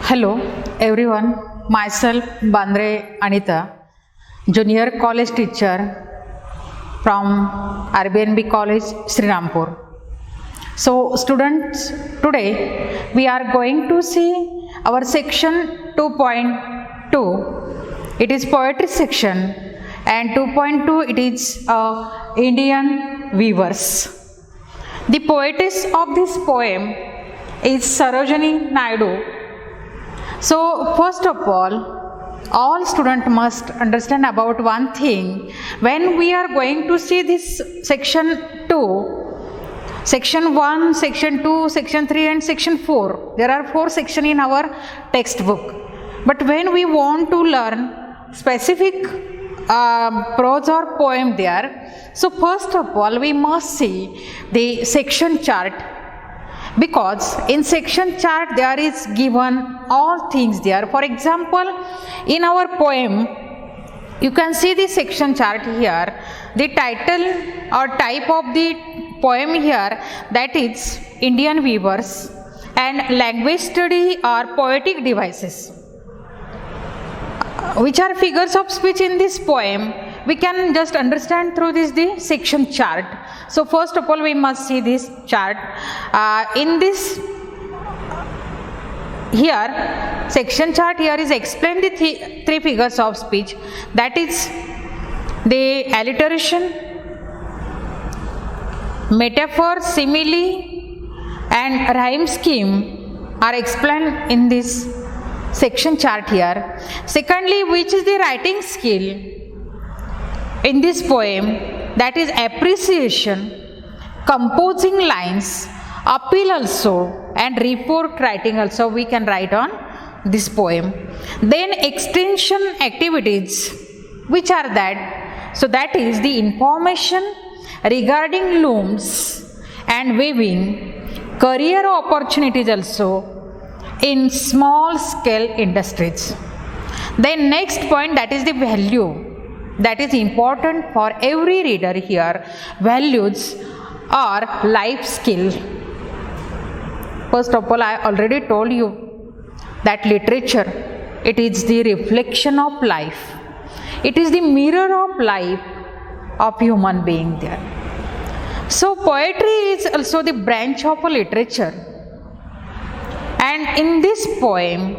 Hello everyone, myself Bandre Anita, junior college teacher from RBNB College, Srirampur. So students, today we are going to see our section 2.2. It is poetry section, and 2.2 it is Indian weavers. The poetess of this poem is Sarojini Naidu. So first of all students must understand about one thing. When we are going to see this section 2, section 1, section 2, section 3 and section 4, there are 4 sections in our textbook. But when we want to learn specific prose or poem there, so first of all we must see the section chart, because in section chart there is given all things there. For example, in our poem you can see the section chart here, the title or type of the poem here, that is Indian weavers, and language study or poetic devices, which are figures of speech in this poem. We can just understand through this the section chart. So first of all we must see this chart. In this here section chart here is explained the three figures of speech, that is the alliteration, metaphor, simile and rhyme scheme are explained in this section chart here. Secondly, which is the writing skill in this poem, that is appreciation, composing lines, appeal also and report writing also we can write on this poem. Then extension activities, which are that? So that is the information regarding looms and weaving, career opportunities also in small scale industries. Then next point, that is the value, that is important for every reader here. Values or life skill. First of all, I already told you that literature, it is the reflection of life, it is the mirror of life of human being there. So poetry is also the branch of a literature, and in this poem,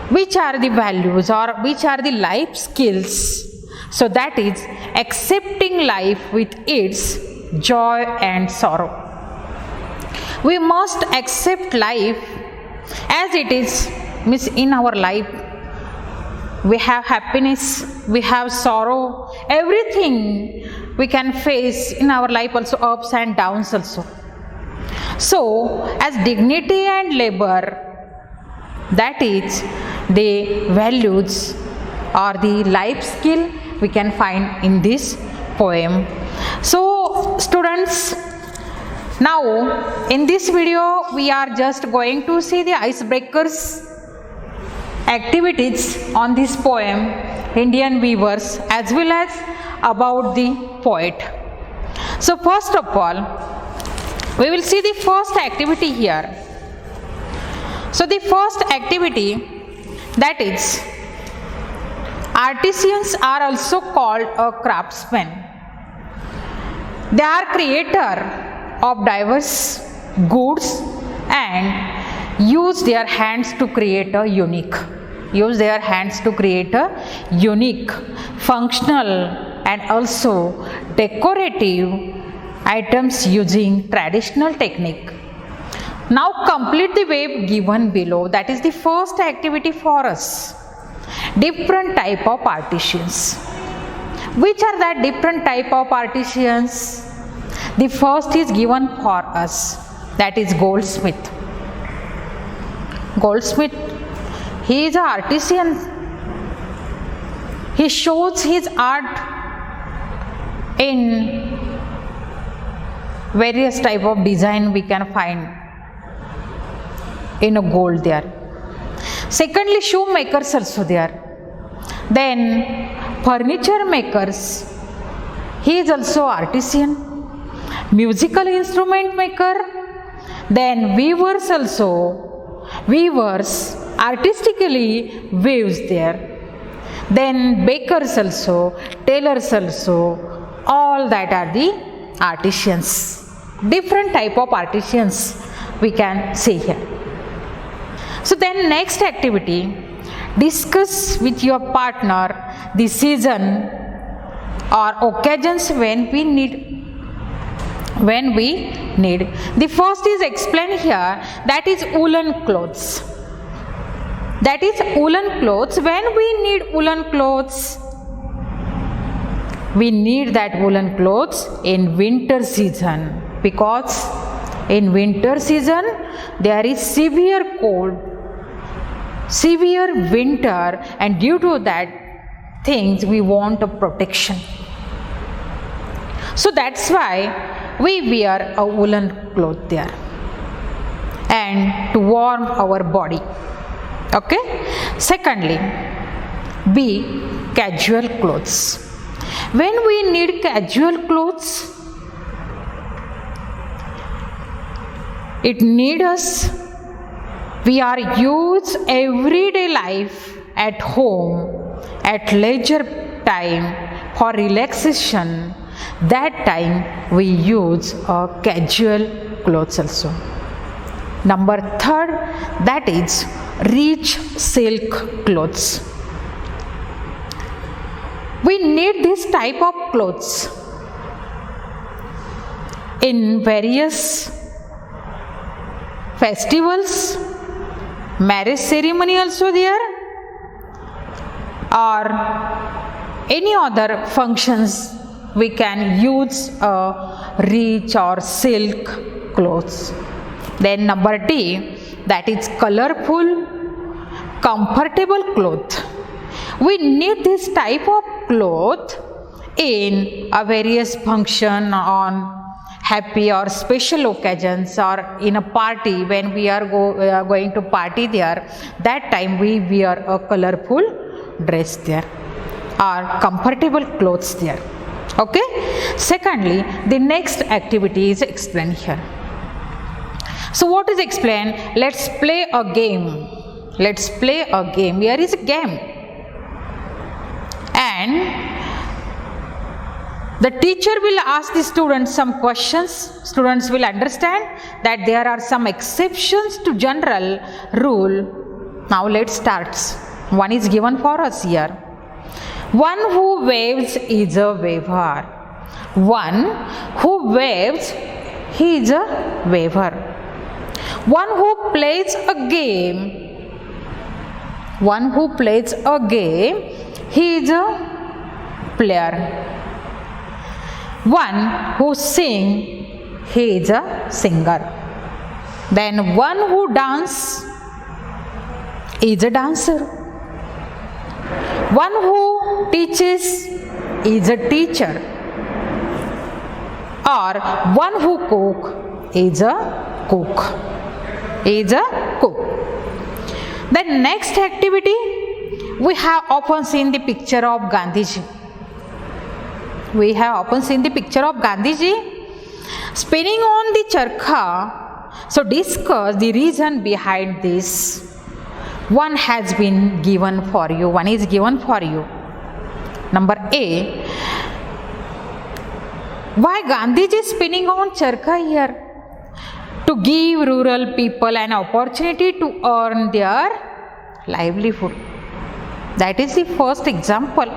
which are the values or which are the life skills? So that is accepting life with its joy and sorrow. We must accept life as it is. Means in our life we have happiness, we have sorrow, everything we can face in our life, also ups and downs also. So as dignity and labor, that is the values or the life skill we can find in this poem. So students, now in this video we are just going to see the icebreakers activities on this poem Indian weavers, as well as about the poet. So first of all we will see the first activity here. So the first activity, that is artisans are also called a craftsman. They are creator of diverse goods and use their hands to create a unique, functional and also decorative items using traditional technique. Now complete the web given below. That is the first activity for us. Different type of artisans. Which are that different type of artisans? The first is given for us, that is goldsmith. Goldsmith, he is an artisan. He shows his art in various type of design we can find in a gold there. Secondly, shoemakers also there. Then furniture makers, he is also artisan. Musical instrument maker, then weavers also, weavers artistically weaves there. Then bakers also, tailors also, all that are the artisans. Different type of artisans we can see here. So then next activity, discuss with your partner the season or occasions when we need. The first is explained here, that is woolen clothes. That is woolen clothes. When we need woolen clothes, we need that woolen clothes in winter season, because in winter season there is severe cold, severe winter, and due to that things we want a protection. So that's why we wear a woolen cloth there, and to warm our body. Okay. Secondly, B, casual clothes. When we need casual clothes, it needs us. We are used everyday life at home, at leisure time, for relaxation. That time we use casual clothes also. Number third, that is rich silk clothes. We need this type of clothes in various festivals, marriage ceremony also there, or any other functions. We can use rich or silk clothes. Then number D, that is colorful, comfortable cloth. We need this type of cloth in a various function, on happy or special occasions, or in a party when we are going to party there. That time we wear a colorful dress there, or comfortable clothes there. Okay. Secondly, the next activity is explained here. So what is explained? Let's play a game. Let's play a game. Here is a game. And the teacher will ask the students some questions. Students will understand that there are some exceptions to general rule. Now let's start. One is given for us here. One who waves is a waver. One who waves, he is a waver. One who plays a game. One who plays a game, he is a player. One who sings, he is a singer. Then one who dances is a dancer. One who teaches is a teacher. Or one who cooks is a cook. Is a cook. The next activity, we have often seen the picture of Gandhiji. We have often seen the picture of Gandhiji spinning on the charkha. So discuss the reason behind this. One has been given for you. One is given for you. Number A. Why Gandhiji is spinning on charkha here? To give rural people an opportunity to earn their livelihood. That is the first example.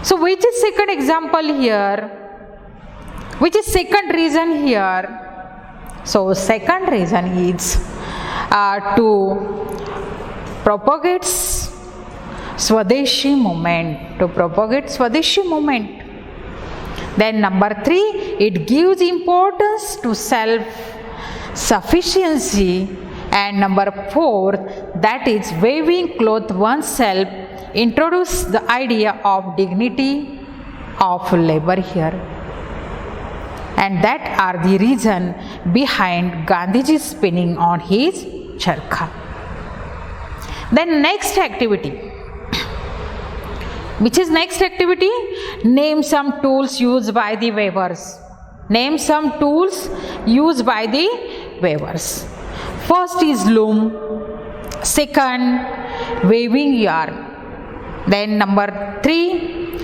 So which is second example here? Which is second reason here? So second reason is to propagate Swadeshi movement. To propagate Swadeshi movement. Then number 3, it gives importance to self-sufficiency. And number 4, that is weaving cloth oneself, introduce the idea of dignity of labor here. And that are the reason behind Gandhiji spinning on his charkha. Then next activity. Which is next activity? Name some tools used by the weavers. Name some tools used by the weavers. First is loom. Second, weaving yarn. Then number 3,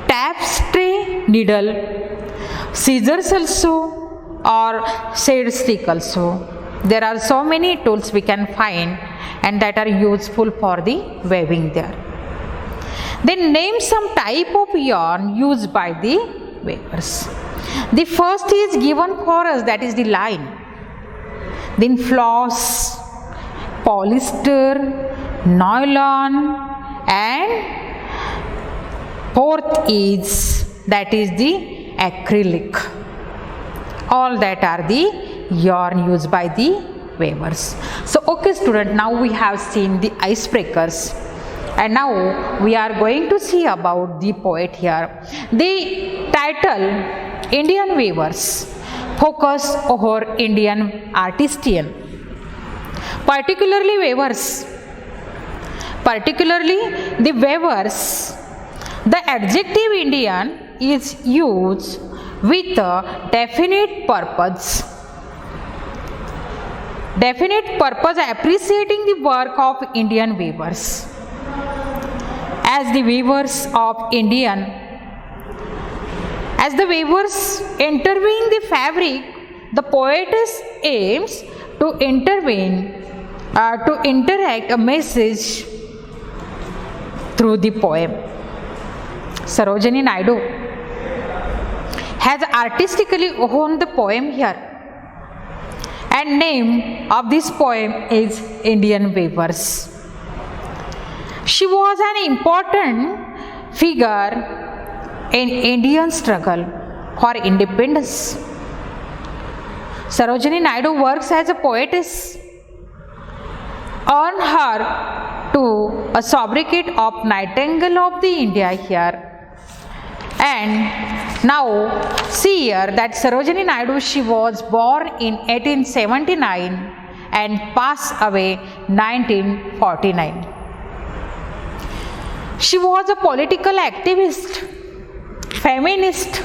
tapestry needle, scissors also, or shade stick also. There are so many tools we can find and that are useful for the weaving there. Then name some type of yarn used by the weavers. The first is given for us, that is the line. Then floss, polyester, nylon, and fourth is, that is the acrylic. All that are the yarn used by the weavers. So okay student, now we have seen the icebreakers and now we are going to see about the poet here. The title Indian Weavers focus over Indian artisan, particularly weavers. Particularly the weavers, the adjective Indian is used with a definite purpose. Definite purpose appreciating the work of Indian weavers. As the weavers intervene the fabric, the poetess aims to interact a message through the poem. Sarojini Naidu has artistically honed the poem here, and name of this poem is Indian Weavers. She was an important figure in Indian struggle for independence. Sarojini Naidu works as a poetess, earned her to a sobriquet of Nightingale of the India here. And now see here that Sarojini Naidu, she was born in 1879 and passed away 1949. She was a political activist, feminist,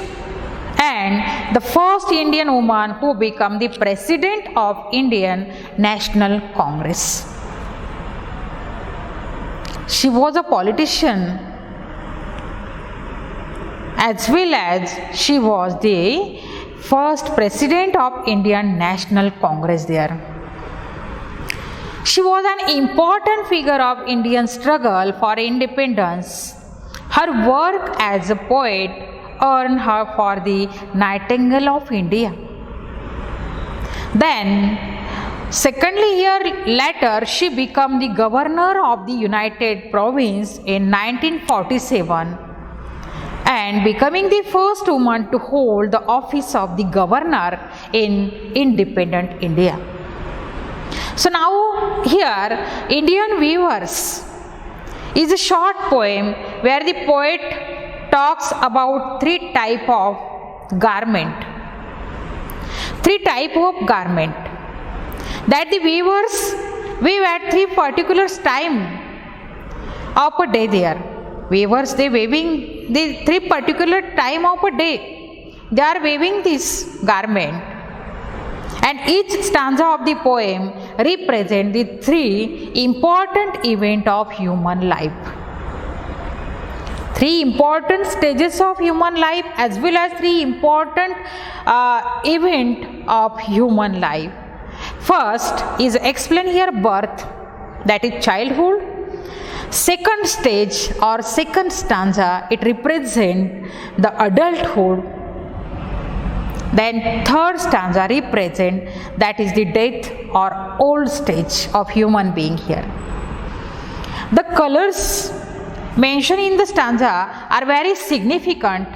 and the first Indian woman who became the president of Indian National Congress. She was a politician as well as she was the first president of Indian National Congress there. She was an important figure of Indian struggle for independence. Her work as a poet earned her for the Nightingale of India. Then, secondly, later she became the governor of the United Province in 1947 and becoming the first woman to hold the office of the governor in independent India. So now here Indian Weavers is a short poem where the poet talks about three type of garment. Three type of garment that the weavers weave at three particular time of a day there. Weavers, they weaving the three particular time of a day. They are weaving this garment. And each stanza of the poem represents the three important events of human life. Three important stages of human life as well as three important events of human life. First is explained here birth, that is childhood. Second stage or second stanza, it represents the adulthood. Then third stanza represent, that is the death or old stage of human being here. The colors mentioned in the stanza are very significant.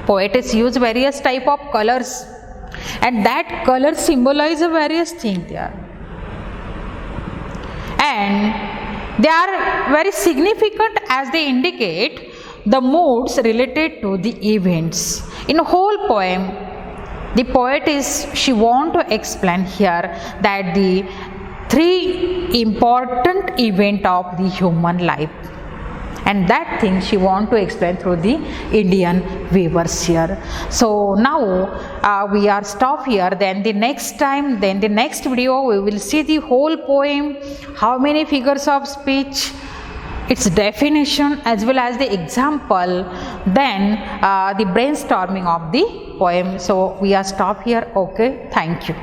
Poets use various type of colors and that color symbolize a various thing there. And they are very significant as they indicate the moods related to the events. In a whole poem, the poetess, she want to explain here that the three important events of the human life. and that thing she want to explain through the Indian weavers here. So now we are stop here. Then the next time, then the next video, we will see the whole poem, how many figures of speech, its definition as well as the example, then the brainstorming of the poem. So we are stop here. Okay, thank you.